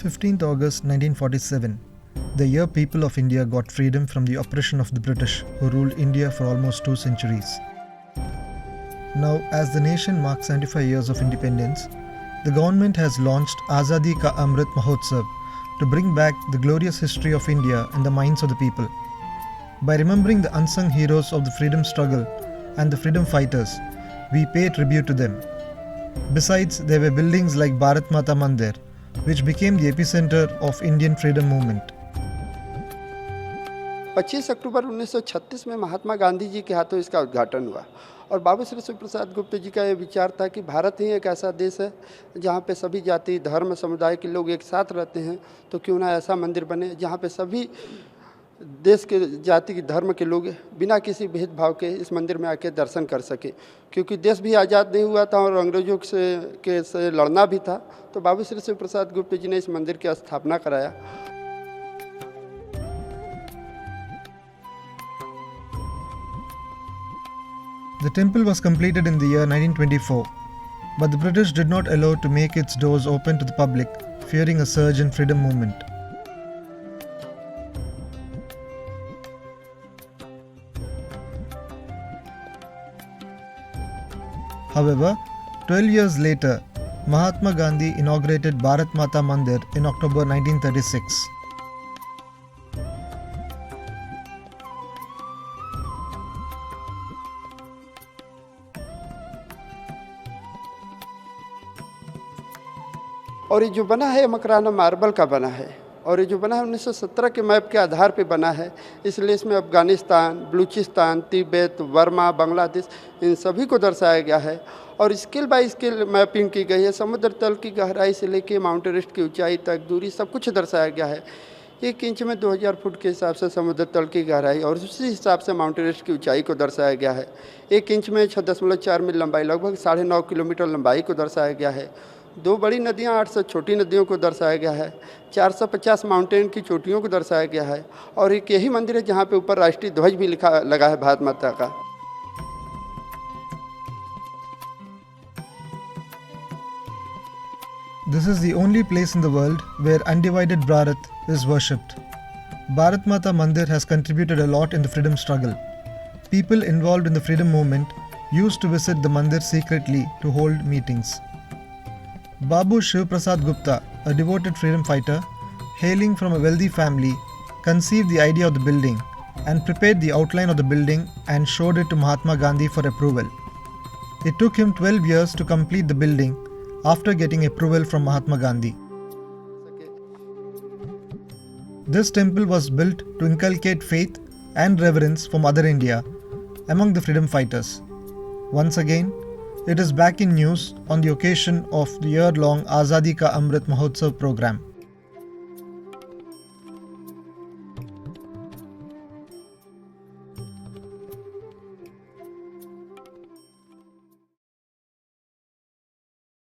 15th August 1947, the year people of India got freedom from the oppression of the British who ruled India for almost 2 centuries. Now, as the nation marks 75 years of independence, the government has launched Azadi Ka Amrit Mahotsav to bring back the glorious history of India in the minds of the people. By remembering the unsung heroes of the freedom struggle and the freedom fighters, we pay tribute to them. Besides, there were buildings like Bharat Mata Mandir, which became the epicenter of Indian freedom movement. 25 अक्टूबर 1936 में महात्मा गांधी जी के हाथों इसका उद्घाटन हुआ और बाबू श्री शिव प्रसाद गुप्ता जी का ये विचार था कि भारत ही एक ऐसा देश है जहाँ पे सभी जाति धर्म समुदाय के लोग एक साथ रहते हैं, तो क्यों ना ऐसा मंदिर बने जहाँ पे सभी देश के जाति के धर्म के लोग बिना किसी भेदभाव के इस मंदिर में आके दर्शन कर सके, क्योंकि देश भी आज़ाद नहीं हुआ था और अंग्रेजों से लड़ना भी था। तो बाबू श्री शिव प्रसाद गुप्ता जी ने इस मंदिर की स्थापना कराया। The temple was completed in the year 1924, but the British did not allow to make its doors open to the public, fearing a surge in freedom movement. However, 12 years later, Mahatma Gandhi inaugurated Bharat Mata Mandir in October 1936. और ये जो बना है Makrana marble का बना है और ये जो बना है 1917 के मैप के आधार पे बना है, इसलिए इसमें अफ़गानिस्तान, बलूचिस्तान, तिब्बत, बर्मा, बांग्लादेश इन सभी को दर्शाया गया है और स्केल बाय स्केल मैपिंग की गई है। समुद्र तल की गहराई से लेके माउंट एवरेस्ट की ऊंचाई तक दूरी सब कुछ दर्शाया गया है। 1 इंच में 2000 फुट के हिसाब से समुद्र तल की गहराई और उसी हिसाब से माउंट एवरेस्ट की ऊंचाई को दर्शाया गया है। 1 इंच में 6.4 मील लंबाई, लगभग 9.5 किलोमीटर लंबाई को दर्शाया गया है। 2 बड़ी नदियाँ, 800 छोटी नदियों को दर्शाया गया है। 450 माउंटेन की चोटियों को दर्शाया गया है और एक यही मंदिर है जहाँ पे ऊपर राष्ट्रीय ध्वज भी लगा है भारत माता का। This is the only place in the world where undivided Bharat is worshipped. Bharat Mata Mandir has contributed a lot in the freedom struggle. People involved in the freedom movement used to visit the mandir secretly to hold meetings. Babu Shiv Prasad Gupta, a devoted freedom fighter, hailing from a wealthy family, conceived the idea of the building and prepared the outline of the building and showed it to Mahatma Gandhi for approval. It took him 12 years to complete the building after getting approval from Mahatma Gandhi. This temple was built to inculcate faith and reverence for Mother India among the freedom fighters. Once again, it is back in news on the occasion of the year-long Azadi Ka Amrit Mahotsav program.